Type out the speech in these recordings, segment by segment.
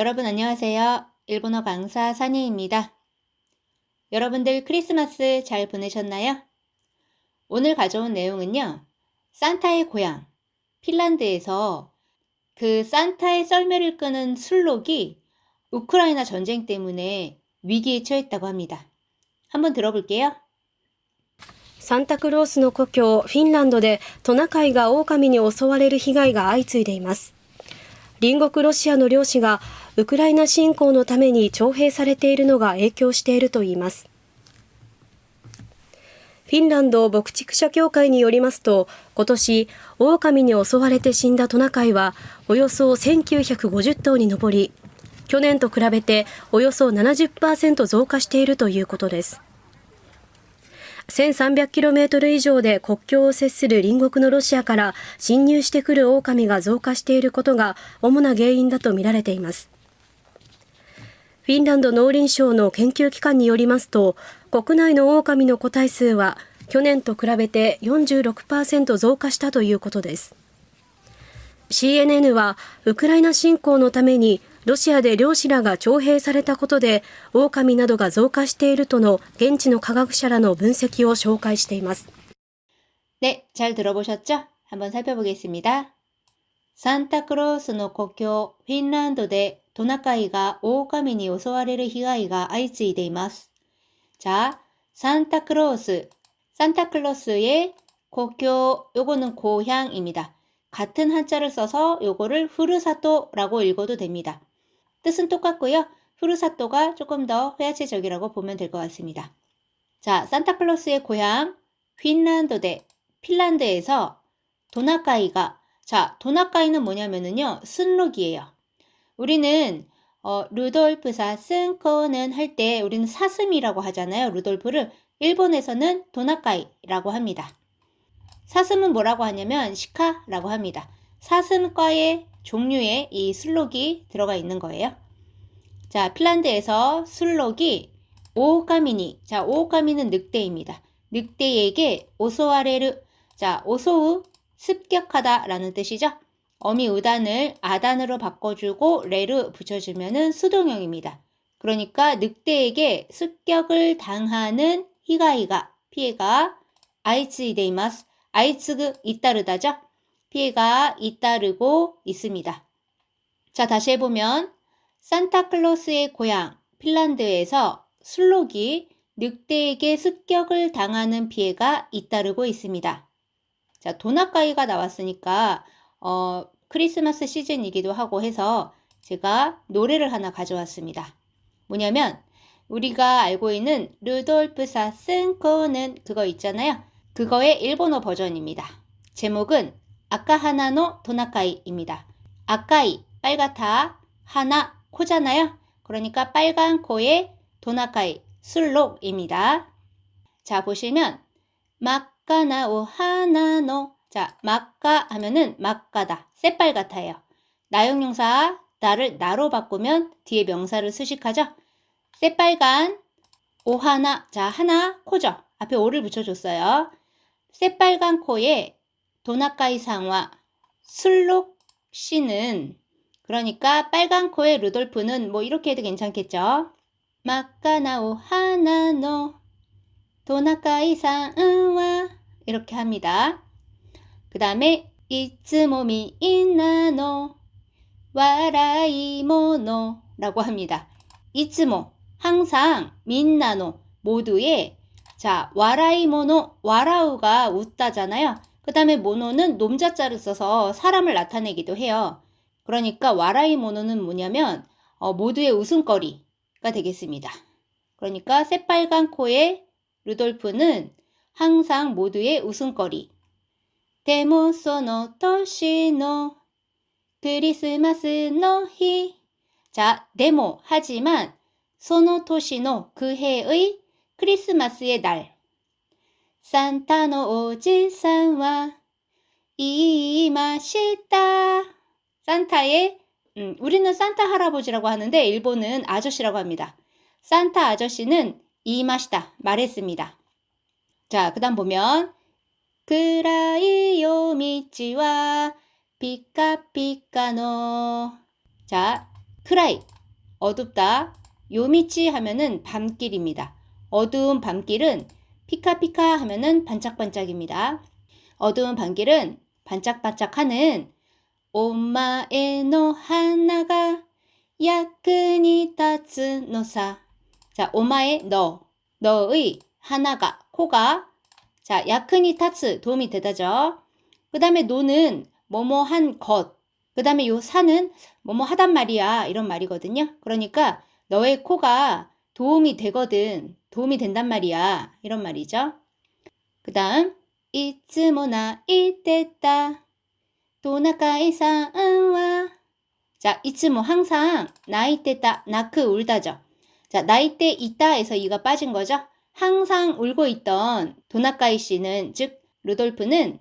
여러분 안녕하세요. 일본어 강사 산이입니다. 여러분들 크리스마스 잘 보내셨나요? 오늘 가져온 내용은요. 산타의 고향, 핀란드에서 그 산타의 썰매를 끄는 술록이 우크라이나 전쟁 때문에 위기에 처했다고 합니다. 한번 들어볼게요. サンタクロースの故郷フィンランドでトナカイが狼に襲われる被害が相次いでいます。隣国ロシアの漁師がウクライナ侵攻のために徴兵されているのが影響しているといいます。フィンランド牧畜者協会によりますと、今年狼に襲われて死んだトナカイはおよそ1950頭に上り、去年と比べておよそ 70% 増加しているということです。1300km 以上で国境を接する隣国のロシアから侵入してくる狼が増加していることが主な原因だとみられています。フィンランド農林省の研究機関によりますと、国内の狼の個体数は去年と比べて 46% 増加したということです。CNN はウクライナ侵攻のためにロシアで漁師らが徴兵されたことで狼などが増加しているとの現地の科学者らの分析を紹介しています。네, 잘 들어보셨죠? 한번 살펴보겠습니다. 산타크로스의故郷 フィンランドでトナカイが狼に襲われる被害が相次いでいます。 자, 산타클로스의故郷, 요거는 고향입니다. 같은 한자를 써서 요거를 후르사토라고 읽어도 됩니다. 뜻은 똑같고요. 후르사토가 조금 더 회화체적이라고 보면 될 것 같습니다. 자, 산타클로스의 고향 핀란드에서 도나카이가, 자, 도나카이는 뭐냐면은요, 순록이에요. 우리는 루돌프 사슴코는 할 때 우리는 사슴이라고 하잖아요. 루돌프를. 일본에서는 도나카이라고 합니다. 사슴은 뭐라고 하냐면 시카라고 합니다. 사슴과의 종류의 이 술록이 들어가 있는 거예요. 자, 핀란드에서 술록이 오오카미니, 자, 오오카미는 늑대입니다. 늑대에게 오소아레르, 자, 오소우, 습격하다 라는 뜻이죠. 어미 우단을 아단으로 바꿔주고 레르 붙여주면은 수동형입니다. 그러니까 늑대에게 습격을 당하는 히가이가, 피해가 아이츠이데이마스, 아이츠그 잇따르다죠. 피해가 잇따르고 있습니다. 자, 다시 해보면 산타클로스의 고향 핀란드에서 술록이 늑대에게 습격을 당하는 피해가 잇따르고 있습니다. 자, 도나카이가 나왔으니까 크리스마스 시즌이기도 하고 해서 제가 노래를 하나 가져왔습니다. 뭐냐면 우리가 알고 있는 루돌프 사슴코는 그거 있잖아요. 그거의 일본어 버전입니다. 제목은 아까 하나노 도나카이입니다. 아까이, 빨갛다, 하나, 코잖아요. 그러니까 빨간 코의 도나카이, 술록입니다. 자, 보시면 막가나오 하나노, 자, 막가 하면은 막가다, 새빨갛다예요. 나용용사 나를 나로 바꾸면 뒤에 명사를 수식하죠. 새빨간 오하나, 자, 하나, 코죠. 앞에 오를 붙여줬어요. 새빨간 코에 도나카이 상와 술록 씨는, 그러니까 빨간 코의 루돌프는 뭐 이렇게 해도 괜찮겠죠. 막가나오 하나노 도나카이 상와 이렇게 합니다. 그 다음에 이츠모 미인나노 와라이모노 라고 합니다. 이츠모 항상 민나노 모두의, 자, 와라이모노, 와라우가 웃다잖아요. 그 다음에 모노는 놈자자를 써서 사람을 나타내기도 해요. 그러니까 와라이모노는 뭐냐면 모두의 웃음거리가 되겠습니다. 그러니까 새빨간 코의 루돌프는 항상 모두의 웃음거리. 데모소노 토시노 크리스마스노 히, 자, 데모 하지만 소노 토시노 그 해의 크리스마스의 날, 산타노 오지상와 이마시다, 산타의 우리는 산타 할아버지라고 하는데 일본은 아저씨라고 합니다. 산타 아저씨는 이마시다 말했습니다. 자, 그 다음 보면 그라이요 미치와 피카피카노, 자, 크라이 어둡다. 요미치 하면은 밤길입니다. 어두운 밤길은 피카피카 하면은 반짝반짝입니다. 어두운 밤길은 반짝반짝하는 오마에 노 하나가 야쿠니 타츠 노사. 자, 오마에 너의 하나가, 코가, 자, 야쿠니 타츠, 도움이 되다죠. 그 다음에 노는 뭐뭐한 것. 그 다음에 요 사는 뭐뭐 하단 말이야. 이런 말이거든요. 그러니까 너의 코가 도움이 되거든. 도움이 된단 말이야. 이런 말이죠. 그 다음, 이츠모나 이때다. 도나카이상와. 자, 이츠모 항상 나이때다. 나크 울다죠. 자, 나이때 있다에서 이가 빠진 거죠. 항상 울고 있던 도나카이 씨는, 즉 루돌프는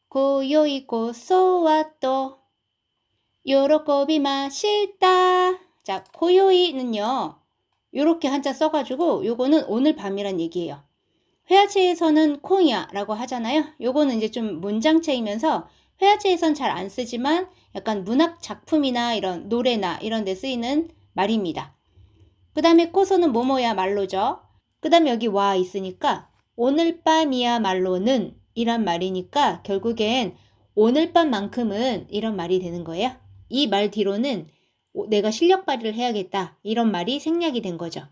고요이 고소와또 요로코비 마시다. 자, 고요이는요. 요렇게 한자 써가지고 요거는 오늘 밤이란 얘기예요. 회화체에서는 콩이야 라고 하잖아요. 요거는 이제 좀 문장체이면서 회화체에선 잘 안 쓰지만 약간 문학 작품이나 이런 노래나 이런 데 쓰이는 말입니다. 그 다음에 코소는 뭐뭐야 말로죠. 그 다음에 여기 와 있으니까 오늘 밤이야 말로는 이란 말이니까 결국엔 오늘 밤만큼은 이런 말이 되는 거예요. 이 말 뒤로는 내가 실력 발휘를 해야겠다 이런 말이 생략이 된 거죠.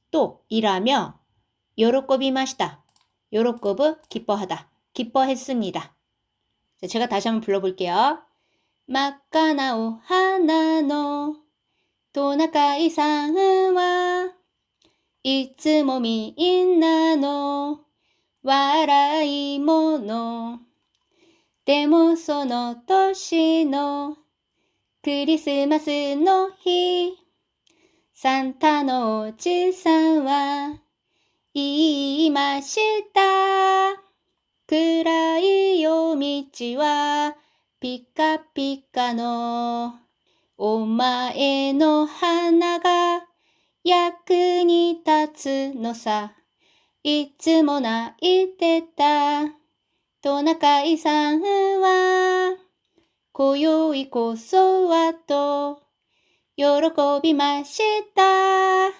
또 이라며 요로코비마시다. 요로코브 기뻐하다. 기뻐했습니다. 자, 제가 다시 한번 불러볼게요. 마카나오 하나노 도나카이 상와 이츠모 미인나노 와라이 모노 데모 소노 토시노 크리스마스 노 히 산타のおじさんは言いました。暗い夜道はピカピカのお前の花が役に立つのさ。いつも泣いてたトナカイさんは今宵こそはと喜びました。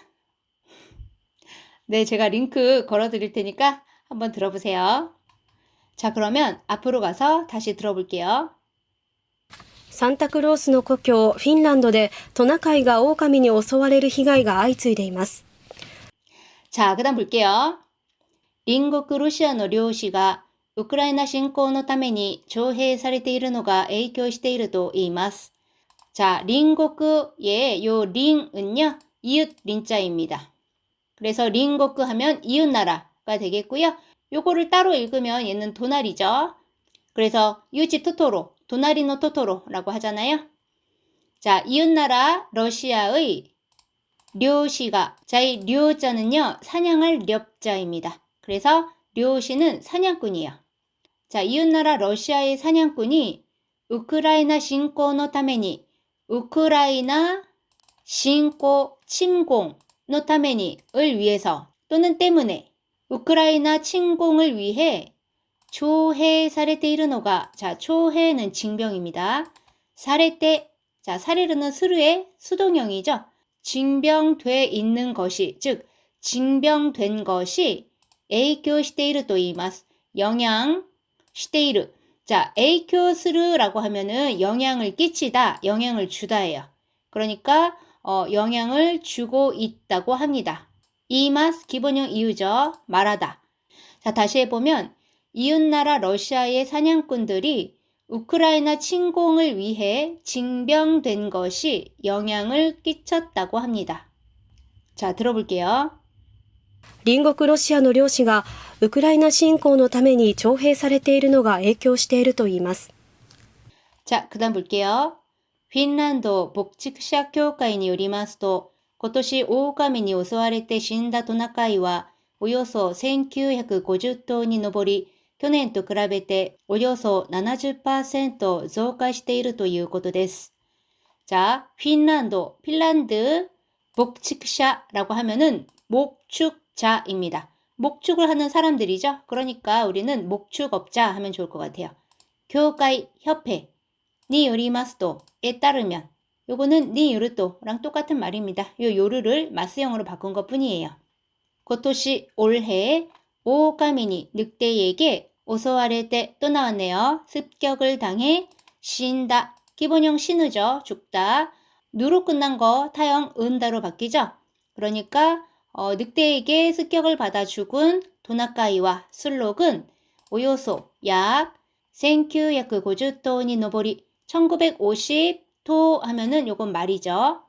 네, 제가 링크 걸어드릴 테니까 한번 들어보세요. 자, 그러면 앞으로 가서 다시 들어볼게요. サンタクロースの故郷フィンランドでトナカイが狼に襲われる被害が相次いでいます。 자, 그 다음 볼게요. 隣国ロシアの漁師がウクライナ侵攻のために徴兵されているのが影響していると言います。 자,隣国의 요 링은요, 이웃 린자입니다. 그래서 링고크 하면 이웃나라가 되겠고요. 요거를 따로 읽으면 얘는 도나리죠. 그래서 유지 토토로, 도나리노 토토로라고 하잖아요. 자, 이웃나라 러시아의 료시가, 자, 이 료자는요, 사냥할 렵자입니다. 그래서 료시는 사냥꾼이에요. 자, 이웃나라 러시아의 사냥꾼이 우크라이나侵攻の ために 우크라이나侵攻, 침공のために을 위해서 또는 때문에 우크라이나 침공을 위해 초해사레테 이르노가 자 초해는 징병입니다. 사레테 자 사레르는 스루의 수동형이죠. 징병돼 있는 것이 즉 징병된 것이 에이쿄 시테이르 또 이마스 영향 시테이르 자 에이쿄 스르라고 하면은 영향을 끼치다 영향을 주다예요. 그러니까 영향을 주고 있다고 합니다. 이마스 기본형 이유죠. 말하다. 자, 다시 해보면 이웃나라 러시아의 사냥꾼들이 우크라이나 침공을 위해 징병된 것이 영향을 끼쳤다고 합니다. 자, 들어볼게요. 隣国ロシアの漁師がウクライナ侵攻のために徴兵されているのが影響しているといいます。 자, 그 다음 볼게요. フィンランド牧畜者協会によりますと、今年狼に襲われて死んだトナカイはおよそ1950頭に上り、去年と比べておよそ 70% 増加しているということです。 자, 핀란드 목축샤라고 하면은 목축자입니다. 목축을 하는 사람들이죠. 그러니까 우리는 목축업자 하면 좋을 것 같아요. 교회 협회 니 요리마스도에 따르면 요거는 니 요르또랑 똑같은 말입니다. 요 요르를 마스형으로 바꾼 것 뿐이에요. 고토시 올해 오오카미니 늑대에게 오소와레테 또 나왔네요. 습격을 당해 신다. 기본형 신우죠. 죽다. 누로 끝난 거 타형 은다로 바뀌죠. 그러니까 늑대에게 습격을 받아 죽은 도나카이와 술록은 오요소 약 1950토니 노보리 1950토 하면은 요건 말이죠.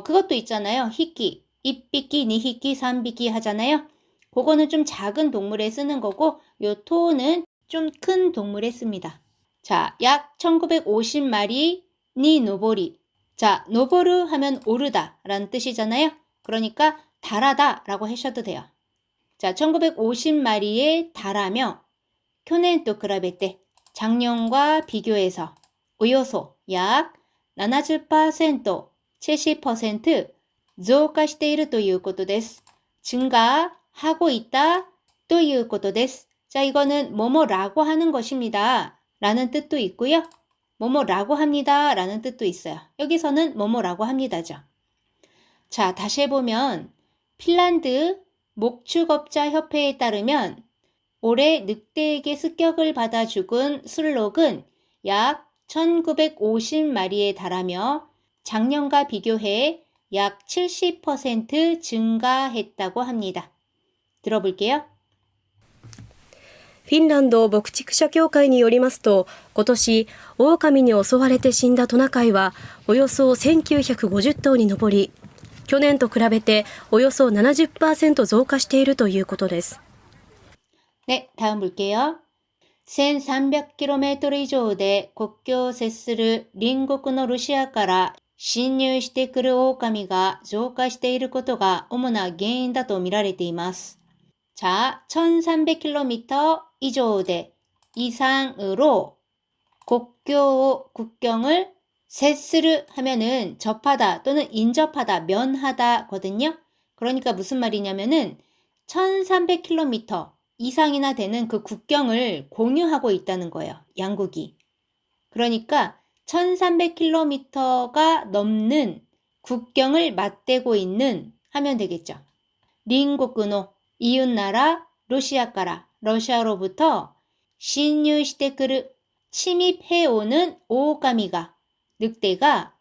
그것도 있잖아요. 히키 1匹, 2匹, 3匹 하잖아요. 그거는 좀 작은 동물에 쓰는 거고 요 토는 좀 큰 동물에 씁니다. 자, 약 1950마리 니 노보리. 자, 노보르 하면 오르다 라는 뜻이잖아요. 그러니까 달하다 라고 하셔도 돼요. 자, 1950마리에 달하며 쿄넨と 比べて 작년과 비교해서 오요소 약 70%, 70% 増加しているということです. 증가하고 있다 ということです. 자, 이거는 뭐뭐라고 하는 것입니다. 라는 뜻도 있고요. 뭐뭐라고 합니다. 라는 뜻도 있어요. 여기서는 뭐뭐라고 합니다죠. 자, 다시 해보면 핀란드 목축업자 협회에 따르면 올해 늑대에게 습격을 받아 죽은 술록은 약 1950마리에 달하며 작년과 비교해 약 70% 증가했다고 합니다. 들어볼게요. フィンランド牧畜者協会によりますと、今年、狼に襲われて死んだトナカイはおよそ1950頭に上り、去年と比べておよそ 70% 増加しているということです。 네, 다음 볼게요. 1300km 以上で国境を接する隣国のロシアから侵入してくる狼が増加していることが主な原因だと見られています。 자, 1300km 이조대 이상으로 국경을 세스르 하면은 접하다 또는 인접하다, 면하다 거든요. 그러니까 무슨 말이냐면은 1300km 이상이나 되는 그 국경을 공유하고 있다는 거예요. 양국이. 그러니까 1300km가 넘는 국경을 맞대고 있는 하면 되겠죠. 隣国の 이웃나라 러시아가라 러시아로부터 신유시테크르 침입해오는 오오카미가 늑대가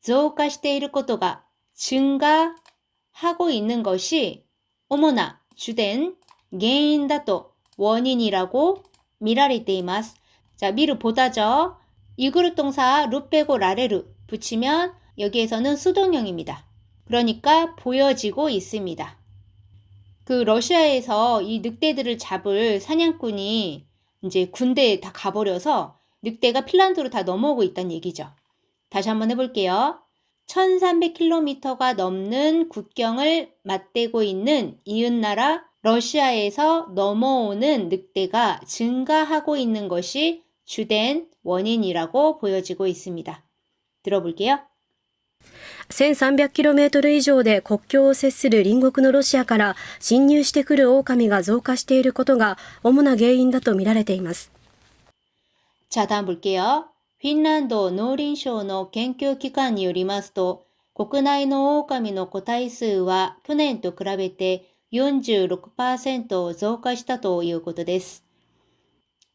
増加している 것도가 증가하고 있는 것이 어머나 주된原因だと 원인이라고 見られています. 자, 미르 보다죠. 이그룹 동사 루 빼고 라레르 붙이면 여기에서는 수동형입니다. 그러니까 보여지고 있습니다. 그 러시아에서 이 늑대들을 잡을 사냥꾼이 이제 군대에 다 가버려서 늑대가 핀란드로 다 넘어오고 있다는 얘기죠. 다시 한번 해볼게요. 1300km가 넘는 국경을 맞대고 있는 이웃나라 러시아에서 넘어오는 늑대가 증가하고 있는 것이 주된 원인이라고 보여지고 있습니다. 들어볼게요. 1300km 以上で国境を接する隣国のロシアから侵入してくる狼が増加していることが主な原因だと見られています。 자, 다음 볼게요. 핀란드農林省の研究機関によりますと、国内の狼の個体数は去年と比べて 46% 増加したということです.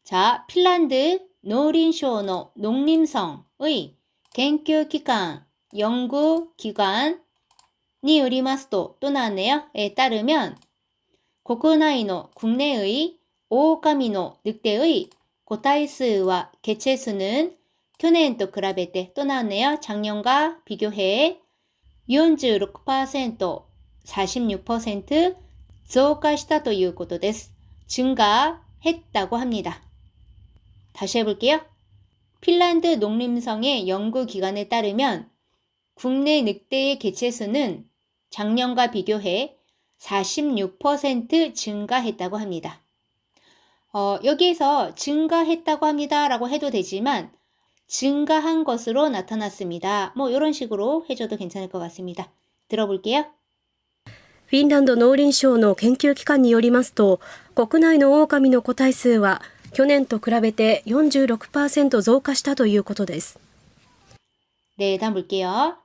자, 핀란드農林省の 농림성의研究機関 연구기관이 よりますと 또 나왔네요. 에 따르면 국내의 국내의 오오카미의 늑대의個体数와 개체수는 去年と比べて 또 나왔네요. 작년과 비교해 46%, 46% 増加したということです. 증가했다고 합니다. 다시 해볼게요. 핀란드 농림성의 연구기관에 따르면 국내 늑대의 개체수는 작년과 비교해 46% 증가했다고 합니다. 여기에서 증가했다고 합니다 라고 해도 되지만 증가한 것으로 나타났습니다. 뭐 이런 식으로 해줘도 괜찮을 것 같습니다. 들어볼게요. フィンランド農林省の研究機関によりますと、国内の狼の個体数は去年と比べて 46% 増加したということです。 네, 다음 볼게요.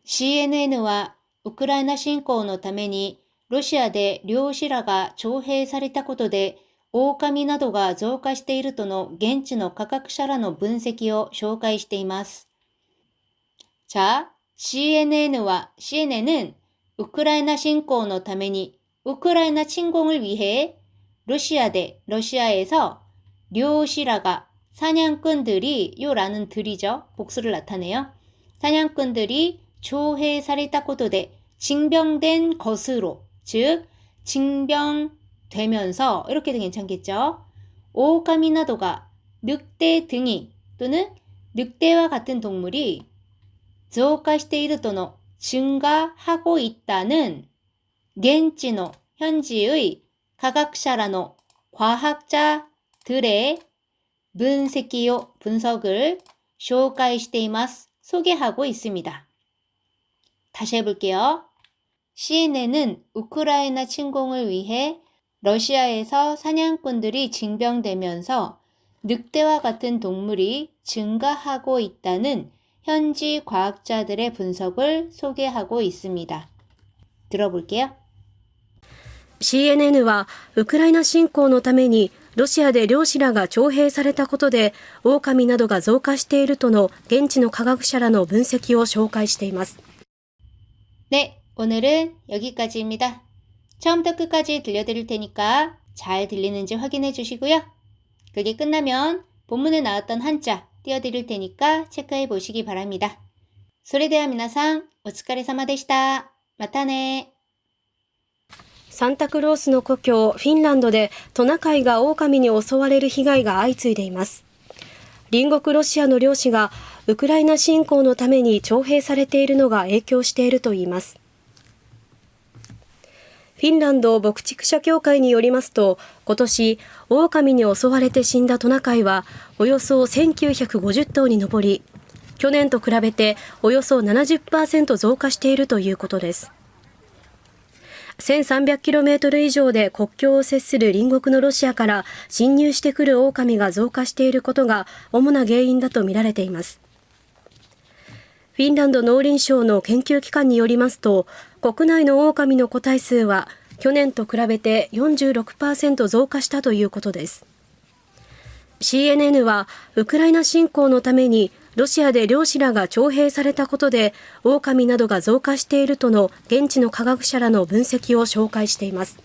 CNN와ウクライナ侵攻のためにロシアで漁師らが徴兵されたことで狼などが増加しているとの現地の科学者らの分析を紹介しています。자, CNN은 우크라이나侵攻のために우크라이나 침공을 위해 러시아에서 료시라가 사냥꾼들이 요라는 들이죠. 복수를 나타내요. 사냥꾼들이 조해살이다ことで 징병된 것으로 즉 징병되면서 이렇게도 괜찮겠죠. 오오카미 나도가 늑대 등이 또는 늑대와 같은 동물이 増加しているとの 증가하고 있다는 現地の 현지의 과학자라노 과학자들의 분석을 紹介しています. 소개하고 있습니다. 다시 해볼게요. CNN은 우크라이나 침공을 위해 러시아에서 사냥꾼들이 징병되면서 늑대와 같은 동물이 증가하고 있다는 현지 과학자들의 분석을 소개하고 있습니다. 들어볼게요. CNN はウクライナ侵攻のためにロシアで漁師らが徴兵されたことで狼などが増加しているとの現地の科学者らの分析を紹介しています。 네, 오늘은 여기까지입니다. 처음부터 끝까지 들려드릴 테니까 잘 들리는지 확인해 주시고요. 그게 끝나면 본문에 나왔던 한자 띄워드릴 테니까 체크해 보시기 바랍니다. それでは皆さん、お疲れ様でした。またね。サンタクロースの故郷フィンランドでトナカイが狼に襲われる被害が相次いでいます。隣国ロシアの漁師がウクライナ侵攻のために徴兵されているのが影響しているといいます。フィンランド牧畜者協会によりますと、今年狼に襲われて死んだトナカイはおよそ1950頭に上り、去年と比べておよそ 70% 増加しているということです。1300km 以上で国境を接する隣国のロシアから侵入してくる狼が増加していることが主な原因だとみられています。フィンランド農林省の研究機関によりますと、国内の狼の個体数は去年と比べて 46% 増加したということです。CNN はウクライナ侵攻のためにロシアで漁師らが徴兵されたことで狼などが増加しているとの現地の科学者らの分析を紹介しています。